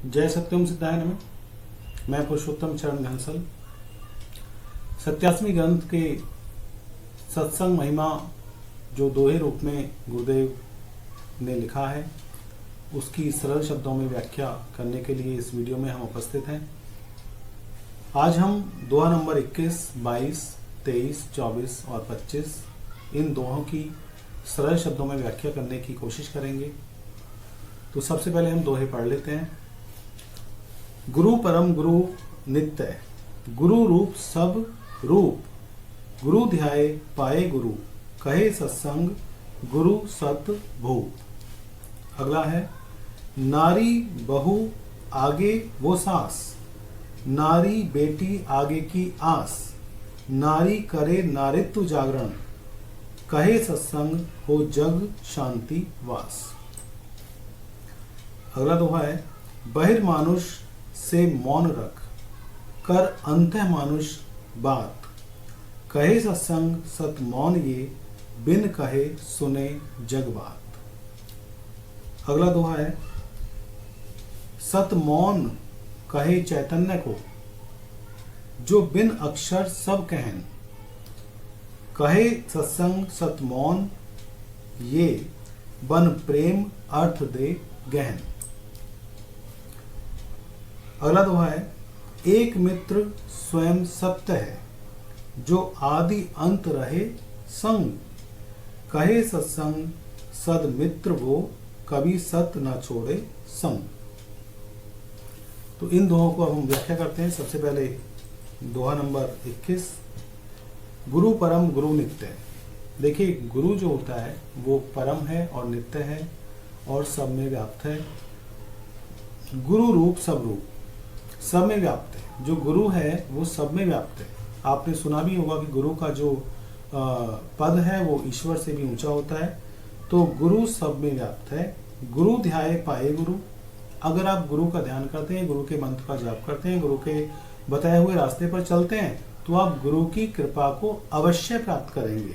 जय सत्यम सिद्धाय नमः। मैं पुरुषोत्तम चरण घनसल 87वें ग्रंथ के सत्संग महिमा जो दोहे रूप में गुरुदेव ने लिखा है उसकी सरल शब्दों में व्याख्या करने के लिए इस वीडियो में हम उपस्थित हैं। आज हम दोहा नंबर 21, 22, 23, 24 और 25 इन दोहों की सरल शब्दों में व्याख्या करने की कोशिश करेंगे। तो सबसे पहले हम दोहे पढ़ लेते हैं। गुरु परम गुरु नित्य, गुरु रूप सब रूप, गुरु ध्याये पाए गुरु, कहे सत्संग गुरु सत भूप। अगला है नारी बहू आगे वो सास, नारी बेटी आगे की आस, नारी करे नारित्व जागरण, कहे सत्संग हो जग शांति वास। अगला दोहा है बहिर्मानुष से मौन रख, कर अंतः मानुष बात, कहे सत्संग सत मौन ये, बिन कहे सुने जग बात। अगला दोहा है सत मौन कहे चैतन्य को, जो बिन अक्षर सब कहन, कहे सत्संग सत मौन ये, बन प्रेम अर्थ दे गहन। अगला दोहा है एक मित्र स्वयं सत्य है, जो आदि अंत रहे संग, कहे सत्संग सद मित्र वो, कभी सत न छोड़े संग। तो इन दोहों को अब हम व्याख्या करते हैं। सबसे पहले दोहा नंबर 21, गुरु परम गुरु नित्य। देखिए गुरु जो होता है वो परम है और नित्य है और सब में व्याप्त है। गुरु रूप सब में व्याप्त है। जो गुरु है वो सब में व्याप्त है। आपने सुना भी होगा कि गुरु का जो पद है वो ईश्वर से भी ऊंचा होता है। तो गुरु सब में व्याप्त है। गुरु ध्याये पाए गुरु। अगर आप गुरु का ध्यान करते हैं, गुरु के मंत्र का जाप करते हैं, गुरु के बताए हुए रास्ते पर चलते हैं, तो आप गुरु की कृपा को अवश्य प्राप्त करेंगे।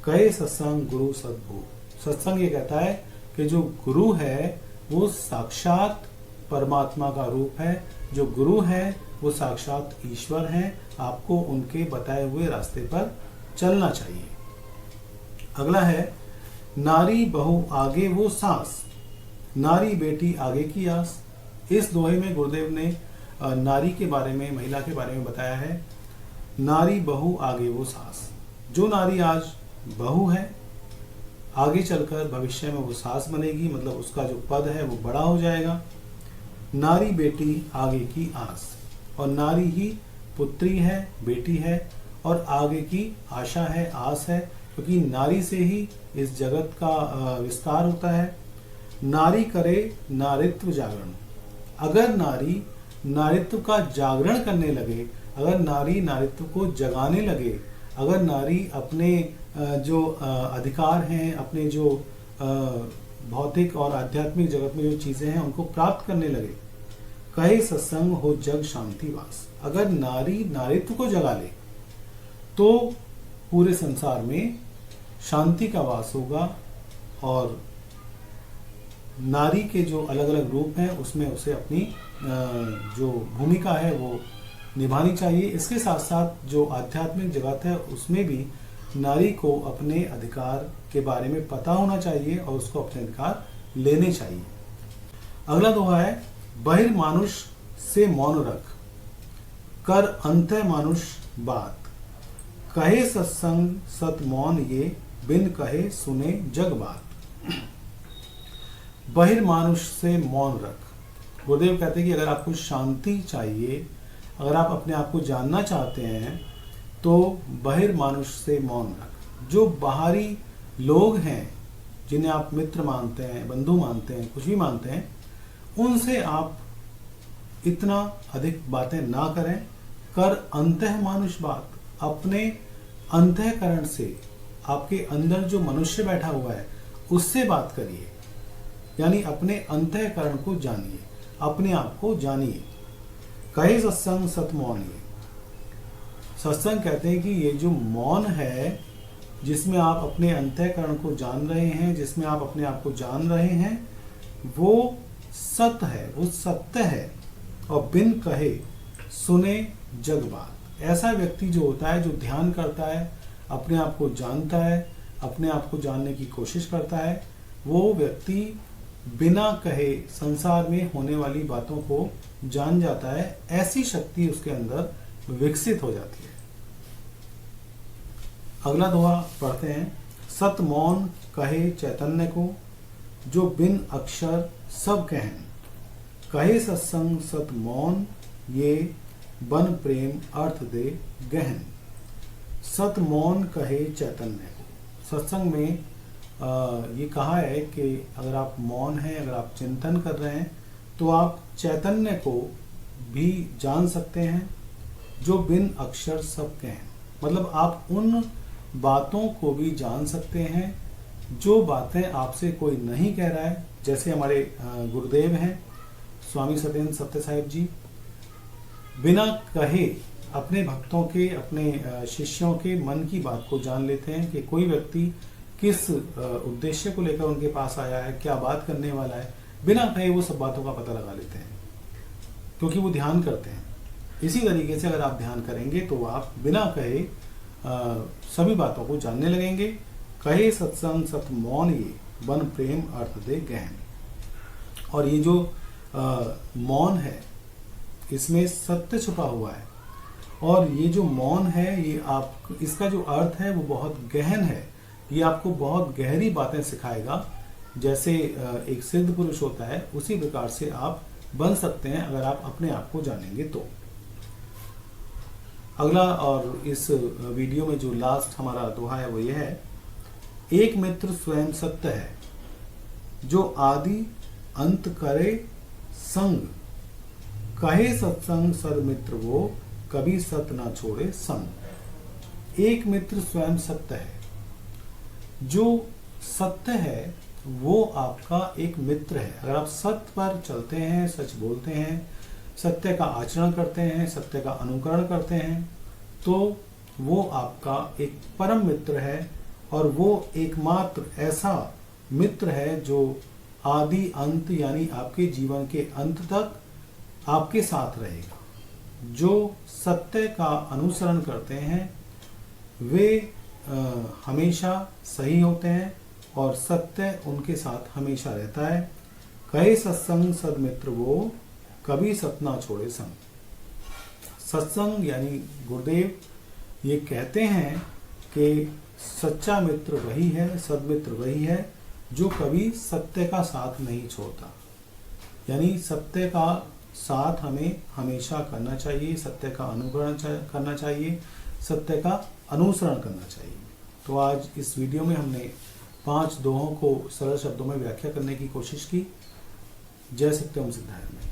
कहे सत्संग गुरु सद्भू। सत्संग ये कहता है कि जो गुरु है वो साक्षात परमात्मा का रूप है। जो गुरु है वो साक्षात ईश्वर हैं। आपको उनके बताए हुए रास्ते पर चलना चाहिए। अगला है नारी बहू आगे वो सास, नारी बेटी आगे की आस। इस दोहे में गुरुदेव ने नारी के बारे में, महिला के बारे में बताया है। नारी बहू आगे वो सास। जो नारी आज बहू है, आगे चलकर भविष्य में वो सास बनेगी, मतलब उसका जो पद है वो बड़ा हो जाएगा। नारी बेटी आगे की आस, और नारी ही पुत्री है, बेटी है और आगे की आशा है, आस है, क्योंकि नारी से ही इस जगत का विस्तार होता है। नारी करे नारित्व जागरण। अगर नारी नारित्व का जागरण करने लगे, अगर नारी नारित्व को जगाने लगे, अगर नारी अपने जो अधिकार हैं, अपने जो भौतिक और आध्यात्मिक जगत में जो चीजें हैं उनको प्राप्त करने लगे, कहे सत्संग हो जग शांति वास। अगर नारी नारित्व को जगा ले तो पूरे संसार में शांति का वास होगा। और नारी के जो अलग अलग रूप हैं उसमें उसे अपनी जो भूमिका है वो निभानी चाहिए। इसके साथ साथ जो आध्यात्मिक जगत है उसमें भी नारी को अपने अधिकार के बारे में पता होना चाहिए और उसको अपने अधिकार लेने चाहिए। अगला दोहा है बहिर्मानुष से मौन रख, कर अंतः मानुष बात, कहे सत्संग सत मौन ये, बिन कहे सुने जग बात। बहिर्मानुष से मौन रख। गुरुदेव कहते हैं कि अगर आपको शांति चाहिए, अगर आप अपने आप को जानना चाहते हैं तो बहिर्मानुष से मौन रख। जो बाहरी लोग हैं, जिन्हें आप मित्र मानते हैं, बंधु मानते हैं, कुछ भी मानते हैं, उनसे आप इतना अधिक बातें ना करें। कर अंतः मानुष बात। अपने अंतःकरण से, आपके अंदर जो मनुष्य बैठा हुआ है उससे बात करिए, यानी अपने अंतःकरण को जानिए, अपने आप को जानिए। कहे सत्संग सत मौन ये। सत्संग कहते हैं कि ये जो मौन है, जिसमें आप अपने अंतःकरण को जान रहे हैं, जिसमें आप अपने आप को जान रहे हैं, वो सत है, वो सत्य है, और बिन कहे सुने जग बात। ऐसा व्यक्ति जो होता है, जो ध्यान करता है, अपने आप को जानता है, अपने आप को जानने की कोशिश करता है, वो व्यक्ति बिना कहे संसार में होने वाली बातों को जान जाता है। ऐसी शक्ति उसके अंदर विकसित हो जाती है। अगला दोहा पढ़ते हैं। सत मौन कहे चैतन्य को, जो बिन अक्षर सब कहन, कहे सत्संग सत मौन, ये बन प्रेम अर्थ दे गहन। सत मौन कहे चैतन्य को। सत्संग में ये कहा है कि अगर आप मौन हैं, अगर आप चिंतन कर रहे हैं, तो आप चैतन्य को भी जान सकते हैं, जो बिन अक्षर सब कहन। मतलब आप उन बातों को भी जान सकते हैं जो बातें आपसे कोई नहीं कह रहा है। जैसे हमारे गुरुदेव हैं स्वामी सत्येंद्र सत्य साहिब जी, बिना कहे अपने भक्तों के, अपने शिष्यों के मन की बात को जान लेते हैं कि कोई व्यक्ति किस उद्देश्य को लेकर उनके पास आया है, क्या बात करने वाला है। बिना कहे वो सब बातों का पता लगा लेते हैं, क्योंकि वो ध्यान करते हैं। इसी तरीके से अगर आप ध्यान करेंगे तो आप बिना कहे सभी बातों को जानने लगेंगे। कहे सत्संग सत मौन, ये बन प्रेम अर्थ दे गहन। और ये जो मौन है, इसमें सत्य छुपा हुआ है, और ये जो मौन है, ये आप, इसका जो अर्थ है वो बहुत गहन है। ये आपको बहुत गहरी बातें सिखाएगा। जैसे एक सिद्ध पुरुष होता है, उसी प्रकार से आप बन सकते हैं अगर आप अपने आप को जानेंगे तो। अगला और इस वीडियो में जो लास्ट हमारा दोहा है वो ये है। एक मित्र स्वयं सत्य है, जो आदि अंत करे संग, कहे सत्संग सदमित्र वो, कभी सत ना छोड़े संग। एक मित्र स्वयं सत्य है। जो सत्य है वो आपका एक मित्र है। अगर आप सत्य पर चलते हैं, सच बोलते हैं, सत्य का आचरण करते हैं, सत्य का अनुकरण करते हैं, तो वो आपका एक परम मित्र है। और वो एकमात्र ऐसा मित्र है जो आदि अंत, यानी आपके जीवन के अंत तक आपके साथ रहेगा। जो सत्य का अनुसरण करते हैं वे हमेशा सही होते हैं, और सत्य उनके साथ हमेशा रहता है। कहे सत्संग सदमित्र वो, कभी सत ना छोड़े संग। सत्संग यानी गुरुदेव ये कहते हैं कि सच्चा मित्र वही है, सदमित्र वही है, जो कभी सत्य का साथ नहीं छोड़ता। यानी सत्य का साथ हमें हमेशा करना चाहिए, सत्य का अनुकरण करना चाहिए, सत्य का अनुसरण करना चाहिए। तो आज इस वीडियो में हमने 5 दोहों को सरल शब्दों में व्याख्या करने की कोशिश की। जय सत्यम सिद्धार्थ में।